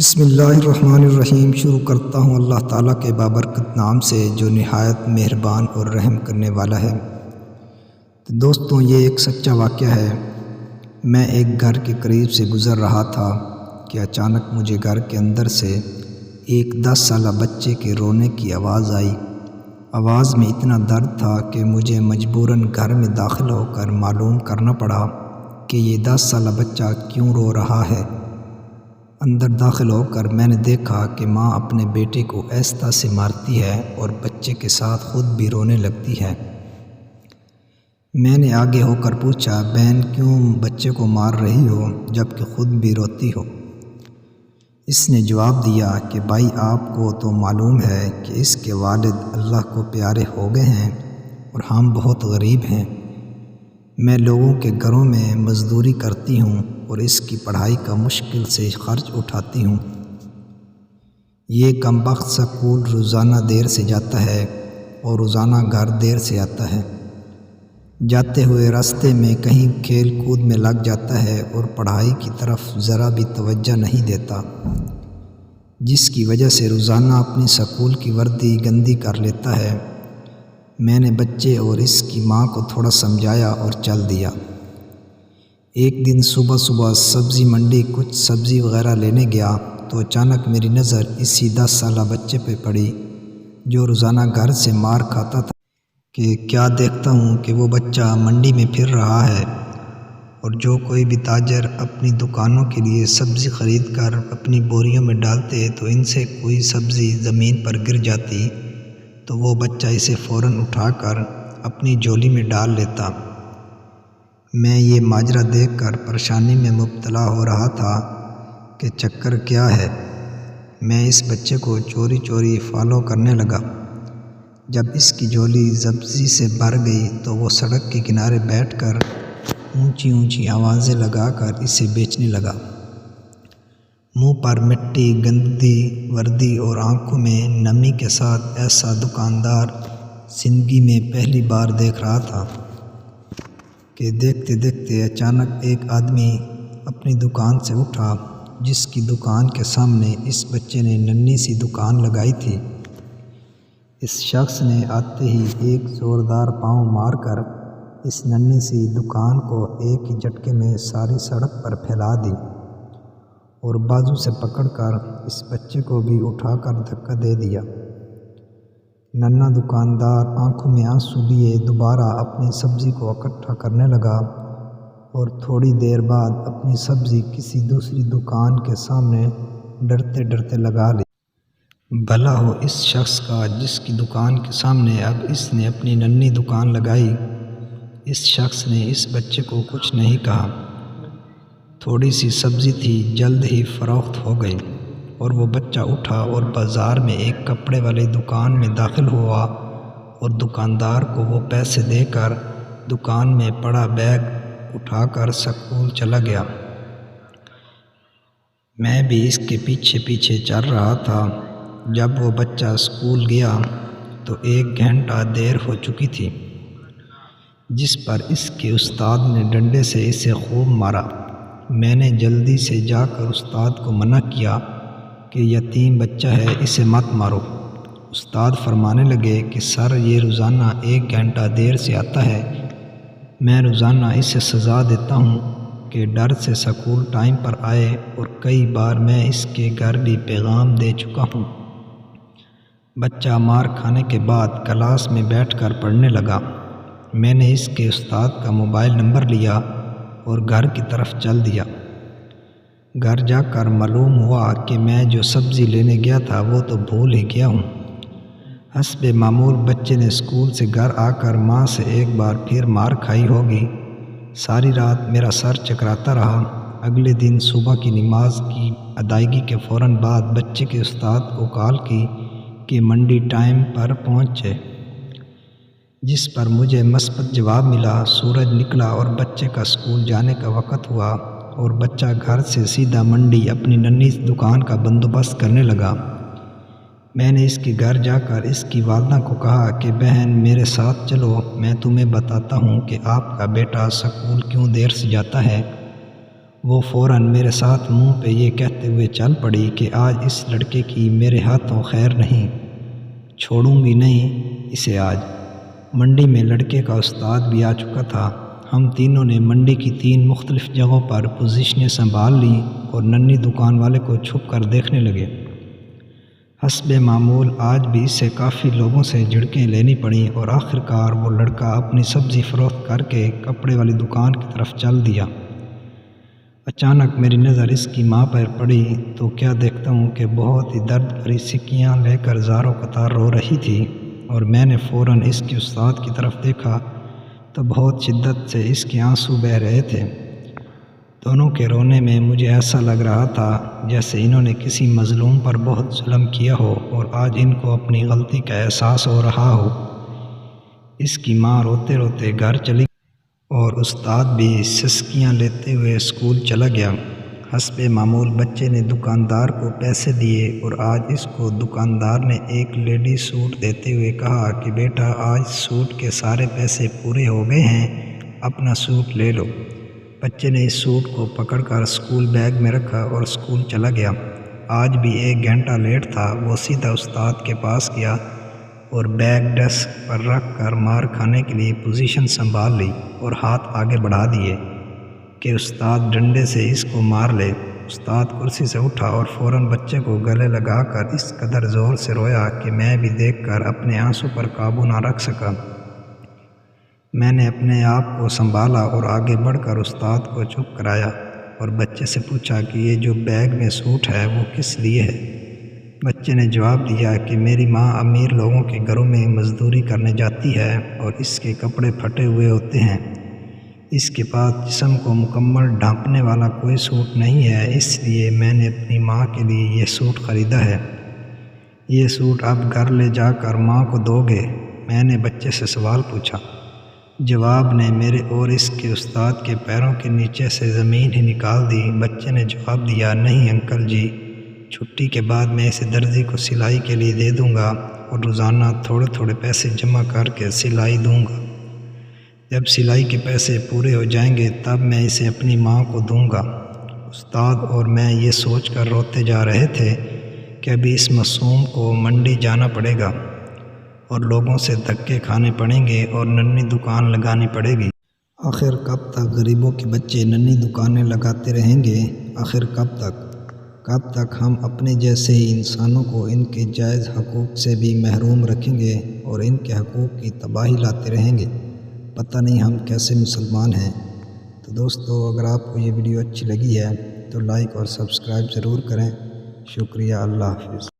بسم اللہ الرحمن الرحیم۔ شروع کرتا ہوں اللہ تعالیٰ کے بابرکت نام سے جو نہایت مہربان اور رحم کرنے والا ہے۔ تو دوستوں، یہ ایک سچا واقعہ ہے۔ میں ایک گھر کے قریب سے گزر رہا تھا کہ اچانک مجھے گھر کے اندر سے ایک 10 سالہ بچے کے رونے کی آواز آئی۔ آواز میں اتنا درد تھا کہ مجھے مجبوراً گھر میں داخل ہو کر معلوم کرنا پڑا کہ یہ 10 سالہ بچہ کیوں رو رہا ہے۔ اندر داخل ہو کر میں نے دیکھا کہ ماں اپنے بیٹے کو آہستہ سے مارتی ہے اور بچے کے ساتھ خود بھی رونے لگتی ہے۔ میں نے آگے ہو کر پوچھا، بہن کیوں بچے کو مار رہی ہو جب کہ خود بھی روتی ہو؟ اس نے جواب دیا کہ بھائی، آپ کو تو معلوم ہے کہ اس کے والد اللہ کو پیارے ہو گئے ہیں اور ہم بہت غریب ہیں۔ میں لوگوں کے گھروں میں مزدوری کرتی ہوں اور اس کی پڑھائی کا مشکل سے خرچ اٹھاتی ہوں۔ یہ کمبخت سکول روزانہ دیر سے جاتا ہے اور روزانہ گھر دیر سے آتا ہے۔ جاتے ہوئے راستے میں کہیں کھیل کود میں لگ جاتا ہے اور پڑھائی کی طرف ذرا بھی توجہ نہیں دیتا، جس کی وجہ سے روزانہ اپنی سکول کی وردی گندی کر لیتا ہے۔ میں نے بچے اور اس کی ماں کو تھوڑا سمجھایا اور چل دیا۔ ایک دن صبح صبح سبزی منڈی کچھ سبزی وغیرہ لینے گیا تو اچانک میری نظر اسی 10 سالہ بچے پہ پڑی جو روزانہ گھر سے مار کھاتا تھا کہ کیا دیکھتا ہوں کہ وہ بچہ منڈی میں پھر رہا ہے، اور جو کوئی بھی تاجر اپنی دکانوں کے لیے سبزی خرید کر اپنی بوریوں میں ڈالتے تو ان سے کوئی سبزی زمین پر گر جاتی تو وہ بچہ اسے فوراً اٹھا کر اپنی جھولی میں ڈال لیتا۔ میں یہ ماجرا دیکھ کر پریشانی میں مبتلا ہو رہا تھا کہ چکر کیا ہے۔ میں اس بچے کو چوری چوری فالو کرنے لگا۔ جب اس کی جھولی سبزی سے بھر گئی تو وہ سڑک کے کنارے بیٹھ کر اونچی اونچی آوازیں لگا کر اسے بیچنے لگا۔ منہ پر مٹی، گندی وردی اور آنکھوں میں نمی کے ساتھ ایسا دکاندار زندگی میں پہلی بار دیکھ رہا تھا کہ دیکھتے دیکھتے اچانک ایک آدمی اپنی دکان سے اٹھا جس کی دکان کے سامنے اس بچے نے ننھی سی دکان لگائی تھی۔ اس شخص نے آتے ہی ایک زوردار پاؤں مار کر اس ننھی سی دکان کو ایک ہی جھٹکے میں ساری سڑک پر پھیلا دی اور بازو سے پکڑ کر اس بچے کو بھی اٹھا کر دھکا دے دیا۔ ننھا دکاندار آنکھوں میں آنسو لیے دوبارہ اپنی سبزی کو اکٹھا کرنے لگا اور تھوڑی دیر بعد اپنی سبزی کسی دوسری دکان کے سامنے ڈرتے ڈرتے لگا لی۔ بھلا ہو اس شخص کا جس کی دکان کے سامنے اب اس نے اپنی ننھی دکان لگائی۔ اس شخص نے اس بچے کو کچھ نہیں کہا۔ تھوڑی سی سبزی تھی، جلد ہی فروخت ہو گئی اور وہ بچہ اٹھا اور بازار میں ایک کپڑے والی دکان میں داخل ہوا اور دکاندار کو وہ پیسے دے کر دکان میں پڑا بیگ اٹھا کر سکول چلا گیا۔ میں بھی اس کے پیچھے پیچھے چل رہا تھا۔ جب وہ بچہ سکول گیا تو 1 گھنٹہ دیر ہو چکی تھی، جس پر اس کے استاد نے ڈنڈے سے اسے خوب مارا۔ میں نے جلدی سے جا کر استاد کو منع کیا کہ یتیم بچہ ہے، اسے مت مارو۔ استاد فرمانے لگے کہ سر، یہ روزانہ 1 گھنٹہ دیر سے آتا ہے، میں روزانہ اسے سزا دیتا ہوں کہ ڈر سے سکول ٹائم پر آئے، اور کئی بار میں اس کے گھر بھی پیغام دے چکا ہوں۔ بچہ مار کھانے کے بعد کلاس میں بیٹھ کر پڑھنے لگا۔ میں نے اس کے استاد کا موبائل نمبر لیا اور گھر کی طرف چل دیا۔ گھر جا کر معلوم ہوا کہ میں جو سبزی لینے گیا تھا وہ تو بھول ہی گیا ہوں۔ حسب معمول بچے نے اسکول سے گھر آ کر ماں سے ایک بار پھر مار کھائی ہوگی۔ ساری رات میرا سر چکراتا رہا۔ اگلے دن صبح کی نماز کی ادائیگی کے فوراً بعد بچے کے استاد کو کال کی کہ منڈی ٹائم پر پہنچے، جس پر مجھے مثبت جواب ملا۔ سورج نکلا اور بچے کا اسکول جانے کا وقت ہوا اور بچہ گھر سے سیدھا منڈی اپنی ننھی دکان کا بندوبست کرنے لگا۔ میں نے اس کے گھر جا کر اس کی والدہ کو کہا کہ بہن، میرے ساتھ چلو، میں تمہیں بتاتا ہوں کہ آپ کا بیٹا سکول کیوں دیر سے جاتا ہے وہ فوراً میرے ساتھ منہ پہ یہ کہتے ہوئے چل پڑی کہ آج اس لڑکے کی میرے ہاتھوں خیر نہیں، چھوڑوں گی نہیں اسے آج۔ منڈی میں لڑکے کا استاد بھی آ چکا تھا۔ ہم تینوں نے منڈی کی 3 مختلف جگہوں پر پوزیشنیں سنبھال لیں اور ننھی دکان والے کو چھپ کر دیکھنے لگے۔ حسب معمول آج بھی اسے کافی لوگوں سے جھڑکیں لینی پڑیں اور آخرکار وہ لڑکا اپنی سبزی فروخت کر کے کپڑے والی دکان کی طرف چل دیا۔ اچانک میری نظر اس کی ماں پر پڑی تو کیا دیکھتا ہوں کہ بہت ہی درد بھری سکیاں لے کر زاروں قطار رو رہی تھی، اور میں نے فوراً اس کے استاد کی طرف دیکھا تو بہت شدت سے اس کے آنسو بہہ رہے تھے۔ دونوں کے رونے میں مجھے ایسا لگ رہا تھا جیسے انہوں نے کسی مظلوم پر بہت ظلم کیا ہو اور آج ان کو اپنی غلطی کا احساس ہو رہا ہو۔ اس کی ماں روتے روتے گھر چلی اور استاد بھی سسکیاں لیتے ہوئے اسکول چلا گیا۔ حسب معمول بچے نے دکاندار کو پیسے دیے اور آج اس کو دکاندار نے ایک لیڈی سوٹ دیتے ہوئے کہا کہ بیٹا آج سوٹ کے سارے پیسے پورے ہو گئے ہیں، اپنا سوٹ لے لو۔ بچے نے اس سوٹ کو پکڑ کر اسکول بیگ میں رکھا اور اسکول چلا گیا۔ آج بھی 1 گھنٹہ لیٹ تھا۔ وہ سیدھا استاد کے پاس گیا اور بیگ ڈیسک پر رکھ کر مار کھانے کے لیے پوزیشن سنبھال لی اور ہاتھ آگے بڑھا دیے کہ استاد ڈنڈے سے اس کو مار لے۔ استاد کرسی سے اٹھا اور فوراً بچے کو گلے لگا کر اس قدر زور سے رویا کہ میں بھی دیکھ کر اپنے آنسو پر قابو نہ رکھ سکا۔ میں نے اپنے آپ کو سنبھالا اور آگے بڑھ کر استاد کو چپ کرایا اور بچے سے پوچھا کہ یہ جو بیگ میں سوٹ ہے وہ کس لیے ہے؟ بچے نے جواب دیا کہ میری ماں امیر لوگوں کے گھروں میں مزدوری کرنے جاتی ہے اور اس کے کپڑے پھٹے ہوئے ہوتے ہیں، اس کے پاس جسم کو مکمل ڈھانپنے والا کوئی سوٹ نہیں ہے، اس لیے میں نے اپنی ماں کے لیے یہ سوٹ خریدا ہے۔ یہ سوٹ اب گھر لے جا کر ماں کو دو گے؟ میں نے بچے سے سوال پوچھا۔ جواب نے میرے اور اس کے استاد کے پیروں کے نیچے سے زمین ہی نکال دی۔ بچے نے جواب دیا نہیں انکل جی، چھٹی کے بعد میں اسے درزی کو سلائی کے لیے دے دوں گا اور روزانہ تھوڑے تھوڑے پیسے جمع کر کے سلائی دوں گا۔ جب سلائی کے پیسے پورے ہو جائیں گے تب میں اسے اپنی ماں کو دوں گا۔ استاد اور میں یہ سوچ کر روتے جا رہے تھے کہ ابھی اس معصوم کو منڈی جانا پڑے گا اور لوگوں سے دھکے کھانے پڑیں گے اور ننھی دکان لگانی پڑے گی۔ آخر کب تک غریبوں کے بچے ننھی دکانیں لگاتے رہیں گے؟ آخر کب تک ہم اپنے جیسے ہی انسانوں کو ان کے جائز حقوق سے بھی محروم رکھیں گے اور ان کے حقوق کی تباہی لاتے رہیں گے؟ پتہ نہیں ہم کیسے مسلمان ہیں۔ تو دوستو اگر آپ کو یہ ویڈیو اچھی لگی ہے تو لائک اور سبسکرائب ضرور کریں۔ شکریہ، اللہ حافظ۔